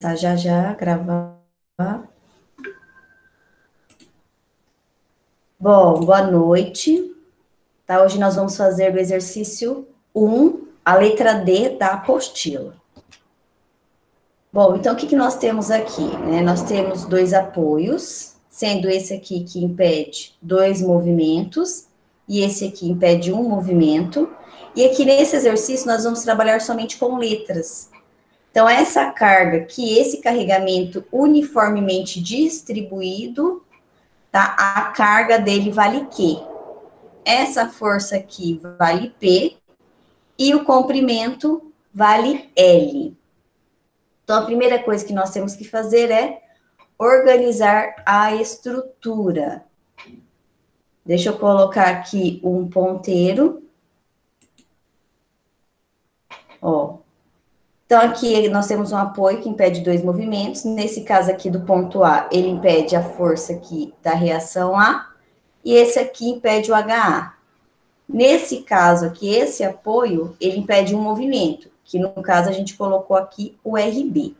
já já, gravar. Bom, boa noite. Tá, hoje nós vamos fazer o exercício 1, a letra D da apostila. Bom, então o que nós temos aqui? Né? Nós temos dois apoios, sendo esse aqui que impede 2 movimentos, e esse aqui impede 1 movimento. E aqui nesse exercício nós vamos trabalhar somente com letras. Então, essa carga, que esse carregamento uniformemente distribuído, tá? A carga dele vale Q. Essa força aqui vale P e o comprimento vale L. Então, a primeira coisa que nós temos que fazer é organizar a estrutura. Deixa eu colocar aqui um ponteiro. Ó. Então, aqui nós temos um apoio que impede 2 movimentos. Nesse caso aqui do ponto A, ele impede a força aqui da reação A. E esse aqui impede o HA. Nesse caso aqui, esse apoio, ele impede um movimento, que no caso a gente colocou aqui o RB.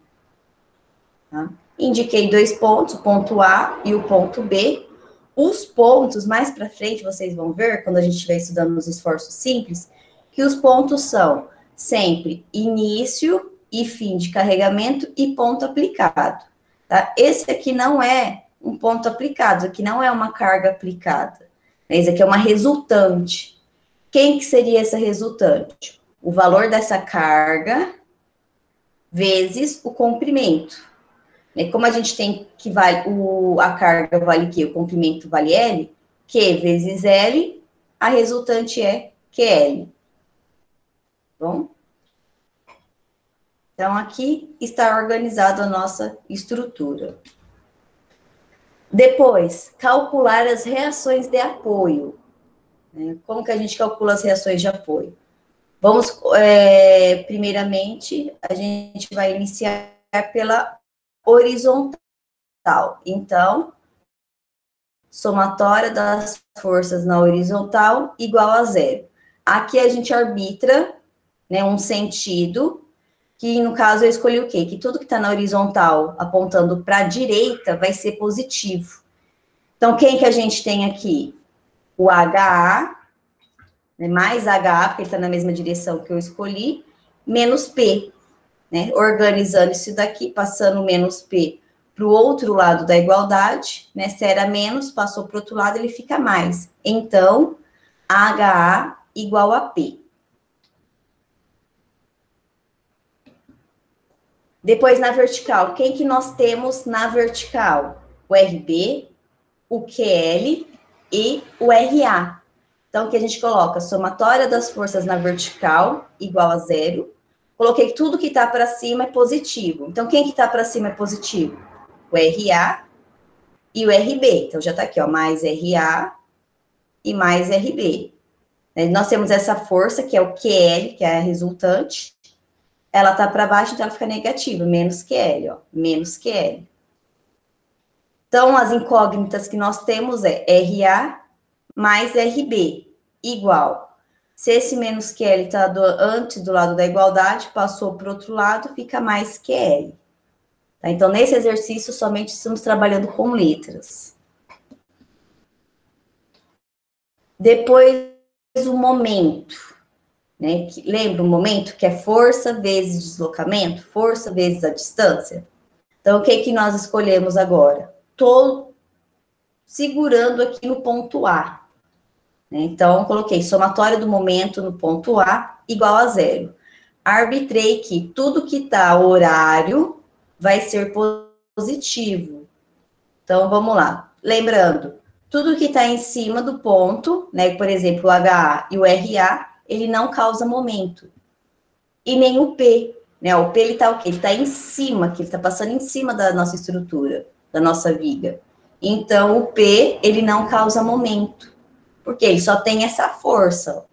Tá? Indiquei 2 pontos, o ponto A e o ponto B. Os pontos, mais para frente, vocês vão ver, quando a gente estiver estudando nos esforços simples, que os pontos são sempre início e fim de carregamento e ponto aplicado. Tá? Esse aqui não é um ponto aplicado, aqui não é uma carga aplicada. Esse aqui é uma resultante. Quem que seria essa resultante? O valor dessa carga vezes o comprimento. Como a gente tem que vale, a carga vale Q, o comprimento vale L, Q vezes L, a resultante é QL. Bom? Então, aqui está organizada a nossa estrutura. Depois, calcular as reações de apoio. Como que a gente calcula as reações de apoio? Vamos, primeiramente, a gente vai iniciar pela horizontal. Então, somatória das forças na horizontal igual a 0. Aqui a gente arbitra, né, um sentido, que no caso eu escolhi o quê? Que tudo que está na horizontal apontando para a direita vai ser positivo. Então, quem que a gente tem aqui? O HA, né, mais HA, porque ele está na mesma direção que eu escolhi, menos P, né? Organizando isso daqui, passando menos P para o outro lado da igualdade, né? Se era menos, passou para o outro lado, ele fica mais. Então, HA igual a P. Depois, na vertical, quem que nós temos na vertical? O RB, o QL e o RA. Então, o que a gente coloca? Somatória das forças na vertical igual a 0. Coloquei tudo que está para cima é positivo. Então, quem que está para cima é positivo? O RA e o RB. Então, já está aqui, ó, mais RA e mais RB. Nós temos essa força, que é o QL, que é a resultante. Ela está para baixo, então ela fica negativa, menos QL, ó, menos QL. Então, as incógnitas que nós temos é RA mais RB, igual. Se esse menos QL está antes do lado da igualdade, passou para o outro lado, fica mais QL. Tá? Então, nesse exercício, somente estamos trabalhando com letras. Depois, o momento. Né? Lembra o momento que é força vezes deslocamento, força vezes a distância? Então, o que nós escolhemos agora? Estou segurando aqui no ponto A. Né? Então, coloquei somatória do momento no ponto A igual a 0. Arbitrei que tudo que está horário vai ser positivo. Então, vamos lá. Lembrando, tudo que está em cima do ponto, né? Por exemplo, o HA e o RA, ele não causa momento. E nem o P, né? O P, ele tá o quê? Ele tá em cima, que ele tá passando em cima da nossa estrutura, da nossa viga. Então, o P, ele não causa momento. Porque ele só tem essa força.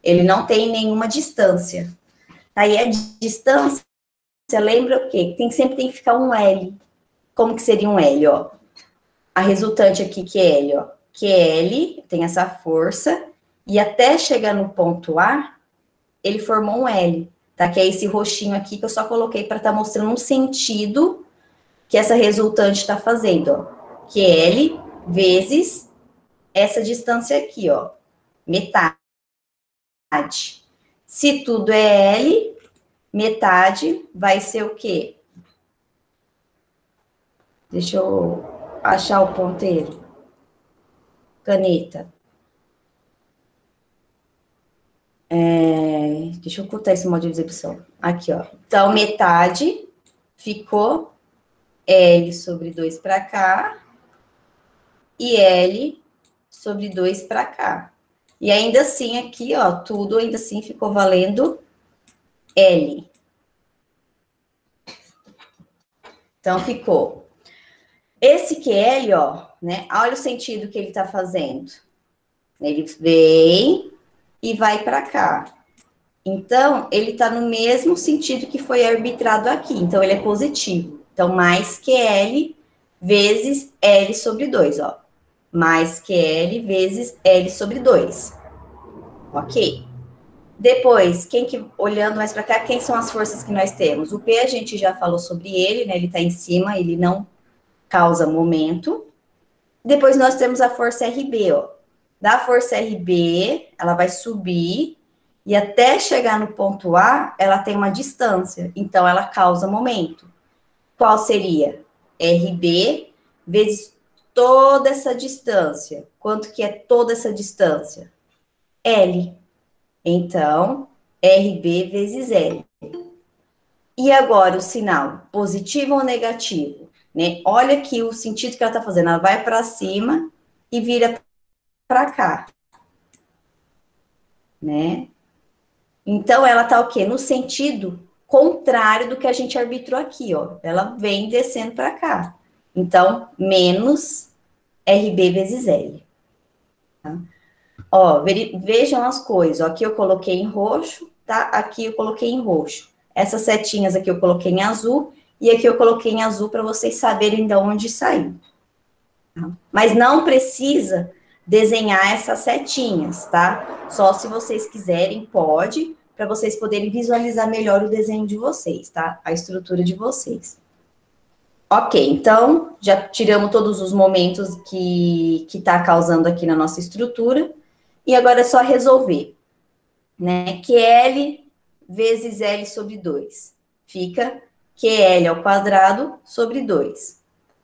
Ele não tem nenhuma distância. Aí, a distância, lembra o quê? Sempre tem que ficar um L. Como que seria um L, ó? A resultante aqui, que é L, ó. Que L tem essa força, e até chegar no ponto A, ele formou um L. tá? Que é esse roxinho aqui que eu só coloquei para estar mostrando um sentido que essa resultante está fazendo, ó. Que é L vezes essa distância aqui, ó, metade. Se tudo é L, metade vai ser o quê? Deixa eu achar o ponteiro. Caneta. Deixa eu ocultar esse modo de exibição. Aqui, ó. Então, metade ficou L sobre 2 para cá e L sobre 2 para cá. E ainda assim, aqui, ó, tudo ainda assim ficou valendo L. Então, ficou. Esse QL, ó, né? Olha o sentido que ele tá fazendo. Ele vem e vai para cá. Então, ele tá no mesmo sentido que foi arbitrado aqui. Então, ele é positivo. Então, mais QL vezes L sobre 2, ó. Mais QL vezes L sobre 2. Ok? Depois, olhando mais para cá, quem são as forças que nós temos? O P a gente já falou sobre ele, né? Ele está em cima, ele não causa momento. Depois nós temos a força RB, ó. Da força RB, ela vai subir e até chegar no ponto A, ela tem uma distância, então ela causa momento. Qual seria? RB vezes toda essa distância. Quanto que é toda essa distância? L. Então, RB vezes L. E agora o sinal, positivo ou negativo? Né? Olha aqui o sentido que ela está fazendo. Ela vai para cima e vira para cá. Né? Então, ela está o quê? No sentido contrário do que a gente arbitrou aqui, ó. Ela vem descendo para cá. Então, menos RB vezes L. Tá? Ó, vejam as coisas. Ó, aqui eu coloquei em roxo, tá? Aqui eu coloquei em roxo. Essas setinhas aqui eu coloquei em azul. E aqui eu coloquei em azul para vocês saberem de onde saiu. Tá? Mas não precisa desenhar essas setinhas, tá? Só se vocês quiserem, pode, para vocês poderem visualizar melhor o desenho de vocês, tá? A estrutura de vocês. Ok, então, já tiramos todos os momentos que tá causando aqui na nossa estrutura. E agora é só resolver, né? QL vezes L sobre 2. Fica QL ao quadrado sobre 2.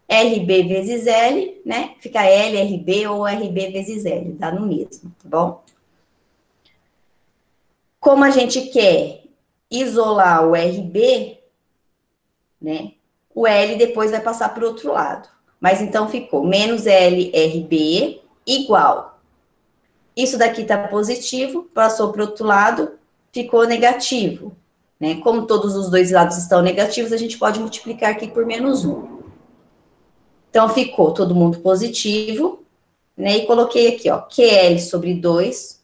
RB vezes L, né? Fica L, RB ou RB vezes L, dá no mesmo, tá bom? Como a gente quer isolar o RB, né? O L depois vai passar para o outro lado. Mas então ficou menos L, RB igual. Isso daqui tá positivo, passou para o outro lado, ficou negativo. Né? Como todos os dois lados estão negativos, a gente pode multiplicar aqui por menos 1. Então, ficou todo mundo positivo, né? E coloquei aqui, ó, QL sobre 2,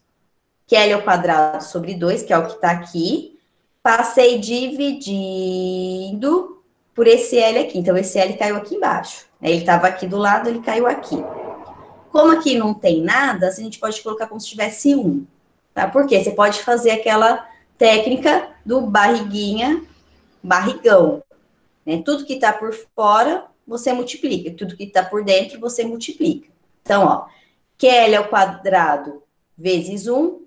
QL ao quadrado sobre 2, que é o que tá aqui. Passei dividindo por esse L aqui. Então, esse L caiu aqui embaixo. Né? Ele estava aqui do lado, ele caiu aqui. Como aqui não tem nada, a gente pode colocar como se tivesse 1. Tá? Por quê? Você pode fazer aquela técnica do barrigão. Né? Tudo que está por fora, você multiplica. Tudo que está por dentro, você multiplica. Então, ó, QL ao quadrado vezes 1,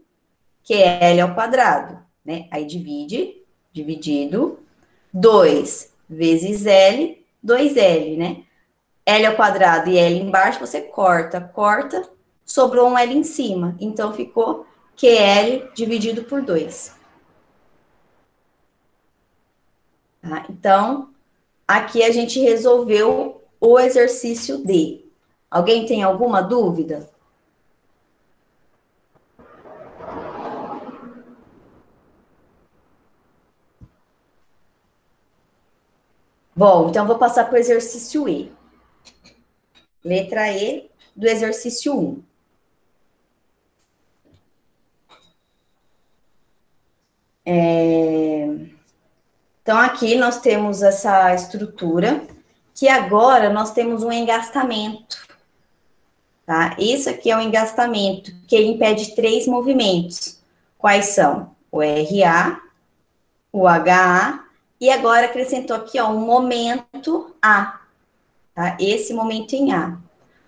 QL ao quadrado. Né? Aí dividido, 2 vezes L, 2L, né? L ao quadrado e L embaixo, você corta, sobrou um L em cima. Então, ficou QL dividido por 2. Tá? Então, aqui a gente resolveu o exercício D. Alguém tem alguma dúvida? Bom, então vou passar para o exercício E. Letra E do exercício 1. Então, aqui nós temos essa estrutura, que agora nós temos um engastamento. Tá? Isso aqui é um engastamento, que ele impede 3 movimentos. Quais são? O RA, o HA, e agora acrescentou aqui, ó, um momento A, tá? Esse momento em A.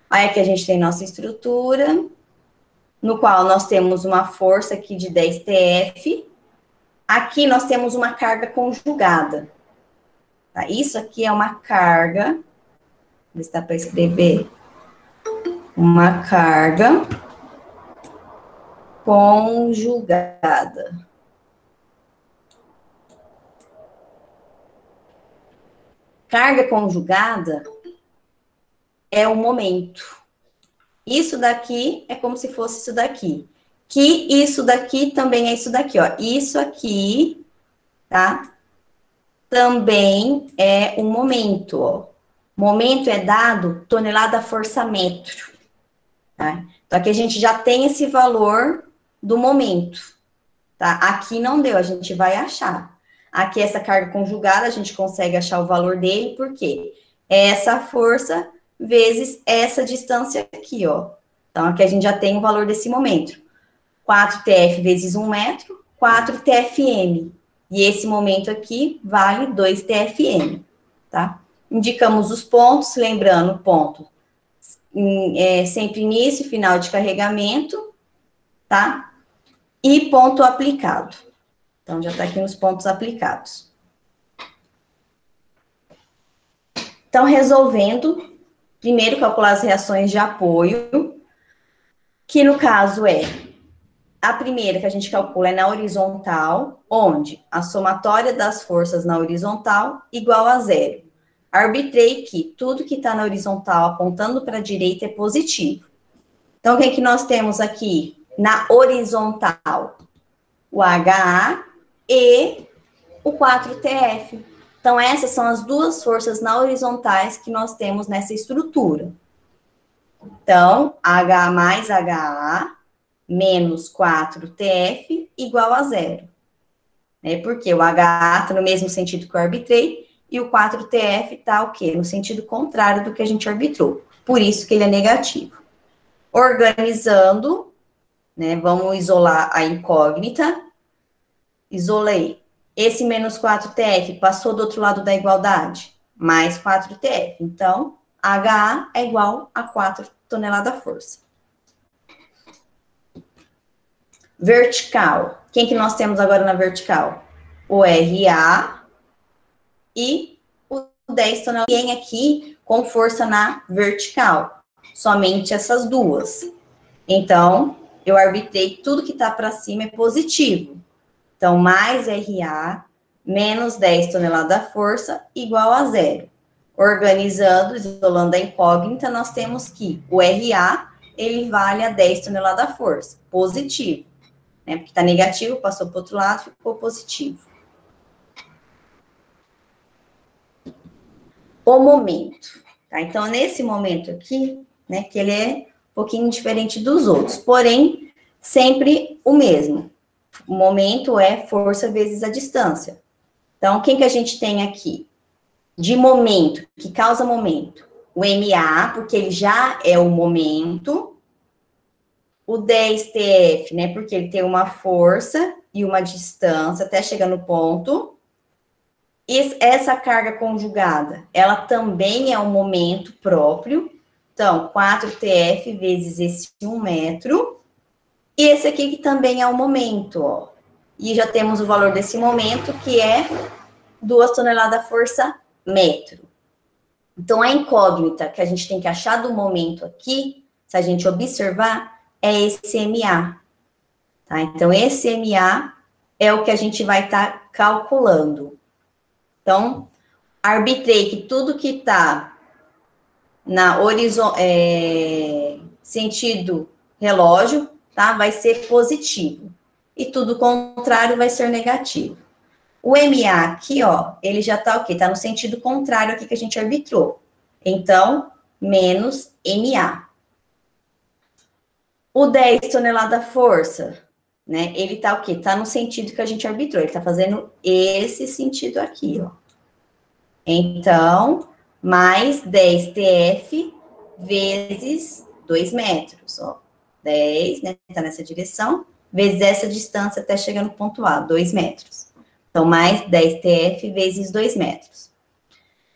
Aí aqui a gente tem nossa estrutura, no qual nós temos uma força aqui de 10 TF. Aqui nós temos uma carga conjugada. Tá? Isso aqui é uma carga, ver se dá para escrever. Uma carga conjugada. Carga conjugada é o momento. Isso daqui é como se fosse isso daqui. Que isso daqui também é isso daqui, ó. Isso aqui, tá? Também é um momento, ó. Momento é dado tonelada força metro, tá? Então, aqui a gente já tem esse valor do momento, tá? Aqui não deu, a gente vai achar. Aqui, essa carga conjugada, a gente consegue achar o valor dele, porque essa força vezes essa distância aqui, ó. Então, aqui a gente já tem o valor desse momento. 4TF vezes 1 metro, 4TFM. E esse momento aqui vale 2TFM, tá? Indicamos os pontos, lembrando, ponto sempre início e final de carregamento, tá? E ponto aplicado. Então, já tá aqui nos pontos aplicados. Então, resolvendo, primeiro calcular as reações de apoio, que no caso é a primeira que a gente calcula é na horizontal, onde a somatória das forças na horizontal igual a zero. Arbitrei que tudo que está na horizontal apontando para a direita é positivo. Então, o que é que nós temos aqui na horizontal? O HA e o 4TF. Então, essas são as duas forças na horizontais que nós temos nessa estrutura. Então, HA mais HA menos 4TF igual a zero. Porque o HA está no mesmo sentido que eu arbitrei, e o 4TF está o quê? No sentido contrário do que a gente arbitrou. Por isso que ele é negativo. Organizando, né, vamos isolar a incógnita. Isolei. Esse menos 4TF passou do outro lado da igualdade. Mais 4TF. Então, HA é igual a 4 toneladas força. Vertical. Quem que nós temos agora na vertical? O RA e o 10 toneladas. Ninguém aqui com força na vertical. Somente essas duas. Então, eu arbitrei que tudo que está para cima é positivo. Então, mais RA menos 10 toneladas força igual a zero. Organizando, isolando a incógnita, nós temos que o RA, ele vale a 10 toneladas força. Positivo. Né? Porque está negativo, passou para o outro lado, ficou positivo. O momento, tá? Então, nesse momento aqui, né, que ele é um pouquinho diferente dos outros, porém, sempre o mesmo. O momento é força vezes a distância. Então, quem que a gente tem aqui? De momento, que causa momento? O MA, porque ele já é o momento. O 10TF, né, porque ele tem uma força e uma distância até chegar no ponto. Essa carga conjugada, ela também é um momento próprio. Então, 4TF vezes esse 1 metro. E esse aqui que também é um momento, ó. E já temos o valor desse momento, que é 2 toneladas força metro. Então, a incógnita que a gente tem que achar do momento aqui, se a gente observar, é esse MA. Tá? Então, esse MA é o que a gente vai estar calculando. Então, arbitrei que tudo que está na sentido relógio, tá? Vai ser positivo. E tudo contrário vai ser negativo. O MA aqui, ó, ele já tá o quê? Tá no sentido contrário aqui que a gente arbitrou. Então, menos MA. O 10 toneladas força, né? Ele tá o quê? Tá no sentido que a gente arbitrou. Ele tá fazendo esse sentido aqui, ó. Então, mais 10TF vezes 2 metros, ó. 10, né? Tá nessa direção, vezes essa distância até chegar no ponto A, 2 metros. Então, mais 10 TF vezes 2 metros.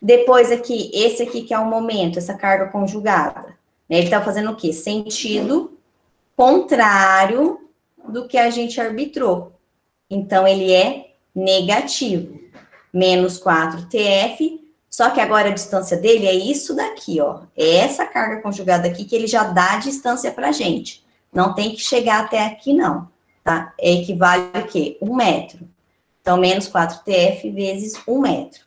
Depois aqui, esse aqui que é o momento, essa carga conjugada. Ele está fazendo o quê? Sentido contrário do que a gente arbitrou. Então, ele é negativo. Menos 4 TF, só que agora a distância dele é isso daqui, ó. É essa carga conjugada aqui que ele já dá a distância pra gente. Não tem que chegar até aqui, não, tá? Equivale a quê? 1 metro. Então, menos 4 TF vezes 1 metro.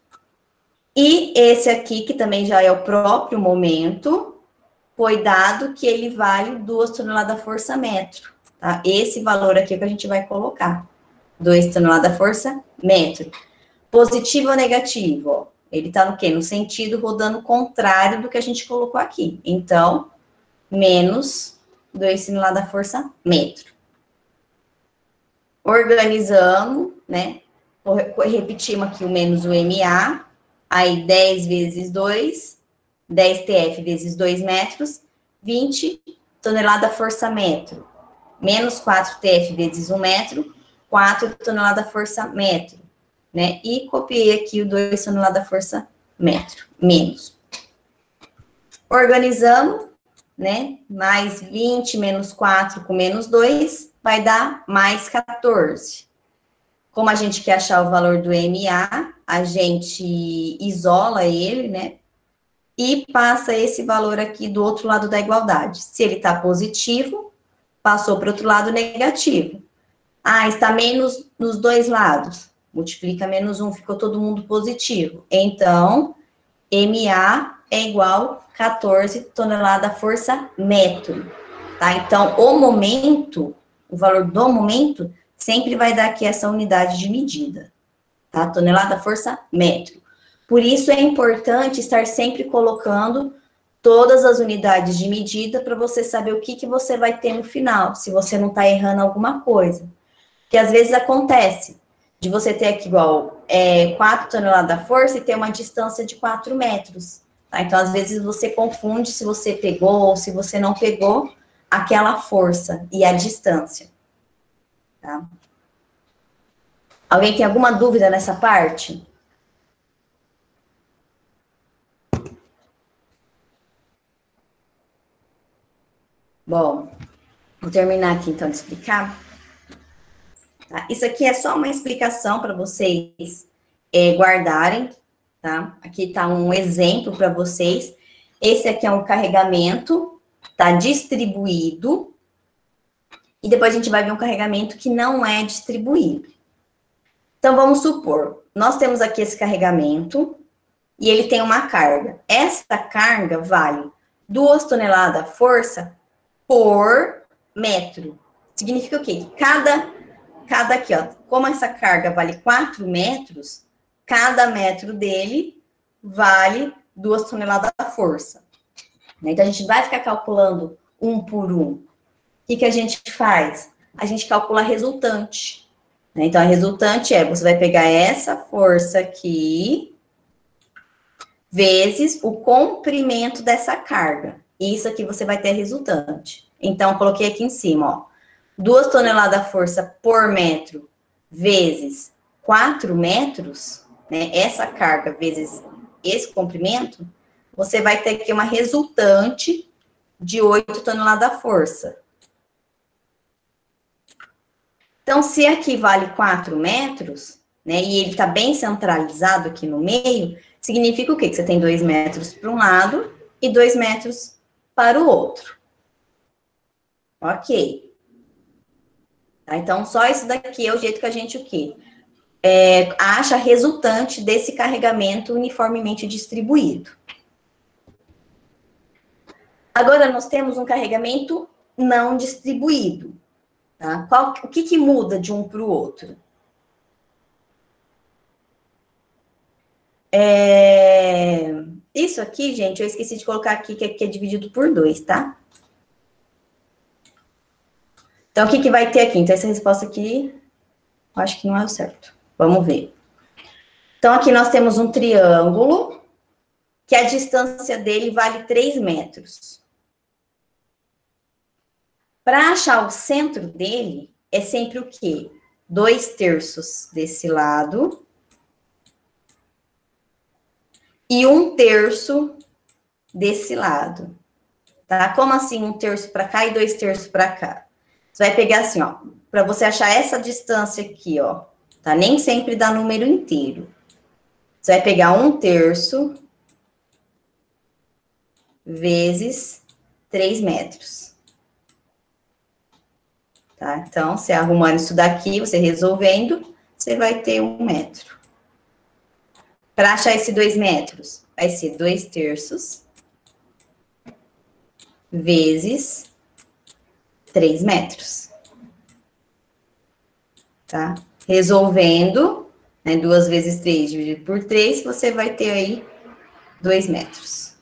E esse aqui, que também já é o próprio momento, foi dado que ele vale 2 toneladas força metro, tá? Esse valor aqui é que a gente vai colocar. 2 toneladas força metro. Positivo ou negativo? Ó, ele tá no quê? No sentido rodando contrário do que a gente colocou aqui. Então, menos 2 toneladas força metro. Organizamos, né? Repetimos aqui o menos o MA. Aí, 10 vezes 2, 10 TF vezes 2 metros, 20 tonelada força metro. Menos 4 TF vezes 1 metro, 4 tonelada força metro. Né? E copiei aqui o 2 tonelada força metro, menos. Organizamos, né? Mais 20 menos 4 com menos 2, vai dar mais 14. Como a gente quer achar o valor do MA, a gente isola ele, né? E passa esse valor aqui do outro lado da igualdade. Se ele está positivo, passou para o outro lado negativo. Ah, está menos nos dois lados. Multiplica menos 1, ficou todo mundo positivo. Então, MA é igual a 14 tonelada força metro, tá? Então, o momento, o valor do momento, sempre vai dar aqui essa unidade de medida, tá? Tonelada força metro. Por isso é importante estar sempre colocando todas as unidades de medida para você saber o que você vai ter no final, se você não está errando alguma coisa. Porque às vezes acontece de você ter aqui igual 4 toneladas da força e ter uma distância de 4 metros. Tá? Então, às vezes, você confunde se você pegou ou se você não pegou aquela força e a distância. Tá? Alguém tem alguma dúvida nessa parte? Bom, vou terminar aqui então de explicar. Tá? Isso aqui é só uma explicação para vocês guardarem, tá? Aqui está um exemplo para vocês. Esse aqui é um carregamento, tá distribuído. E depois a gente vai ver um carregamento que não é distribuído. Então, vamos supor, nós temos aqui esse carregamento e ele tem uma carga. Essa carga vale 2 toneladas força por metro. Significa o quê? Cada aqui, ó, como essa carga vale 4 metros, cada metro dele vale 2 toneladas da força. Então, a gente vai ficar calculando um por um. O que a gente faz? A gente calcula a resultante. Então, a resultante você vai pegar essa força aqui, vezes o comprimento dessa carga. Isso aqui você vai ter a resultante. Então, coloquei aqui em cima, ó. 2 toneladas força por metro vezes 4 metros, né? Essa carga vezes esse comprimento, você vai ter aqui uma resultante de 8 toneladas força. Então, se aqui vale 4 metros, né? E ele está bem centralizado aqui no meio, significa o quê? Que você tem 2 metros para um lado e 2 metros para o outro. Ok. Tá? Então, só isso daqui é o jeito que a gente o quê? Acha a resultante desse carregamento uniformemente distribuído. Agora, nós temos um carregamento não distribuído. Tá? O que muda de um para o outro? Isso aqui, gente, eu esqueci de colocar aqui que é dividido por 2, tá? Então, o que vai ter aqui? Então, essa resposta aqui, eu acho que não é o certo. Vamos ver. Então, aqui nós temos um triângulo, que a distância dele vale 3 metros. Para achar o centro dele, é sempre o quê? 2/3 desse lado e 1/3 desse lado, tá? Como assim 1/3 para cá e 2/3 para cá? Você vai pegar assim, ó, para você achar essa distância aqui, ó, tá? Nem sempre dá número inteiro. Você vai pegar 1/3 vezes 3 metros. Tá? Então, você arrumando isso daqui, você resolvendo, você vai ter 1 metro. Para achar esse 2 metros, vai ser 2/3 vezes 3 metros. Tá? Resolvendo, né, 2 vezes 3 dividido por 3, você vai ter aí 2 metros.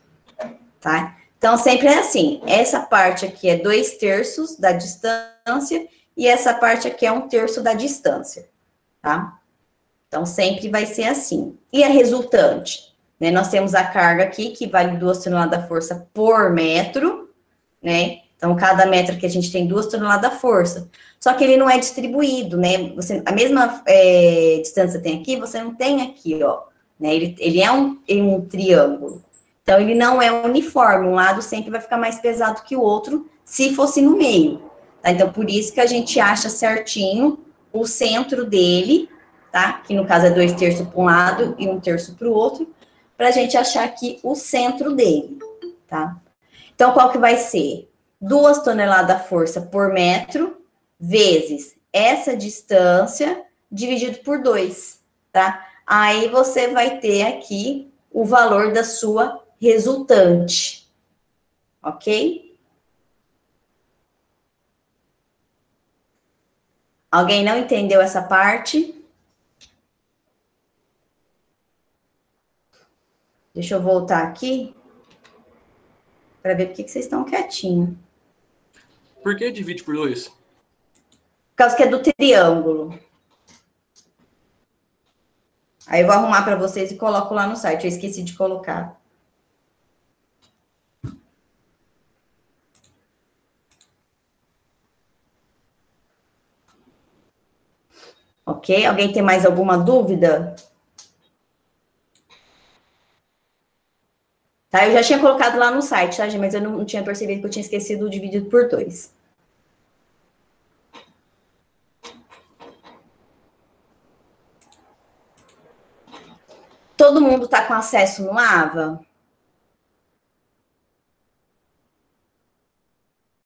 Tá? Então, sempre é assim, essa parte aqui é 2/3 da distância e essa parte aqui é 1/3 da distância, tá? Então, sempre vai ser assim. E a resultante? Né? Nós temos a carga aqui, que vale 2 toneladas da força por metro, né? Então, cada metro que a gente tem 2 toneladas da força. Só que ele não é distribuído, né? Você, a mesma distância tem aqui, você não tem aqui, ó. Né? Ele é um triângulo. Então, ele não é uniforme. Um lado sempre vai ficar mais pesado que o outro, se fosse no meio. Tá? Então, por isso que a gente acha certinho o centro dele, tá? Que no caso é 2/3 para um lado e 1/3 para o outro, para a gente achar aqui o centro dele, tá? Então, qual que vai ser? 2 toneladas força por metro, vezes essa distância, dividido por 2, tá? Aí você vai ter aqui o valor da sua resultante, ok? Alguém não entendeu essa parte? Deixa eu voltar aqui para ver por que vocês estão quietinhos. Por que divide por 2? Por causa que é do triângulo. Aí eu vou arrumar para vocês e coloco lá no site. Eu esqueci de colocar. Ok? Alguém tem mais alguma dúvida? Tá? Eu já tinha colocado lá no site, tá, gente? Mas eu não tinha percebido que eu tinha esquecido o dividido por 2. Todo mundo está com acesso no AVA?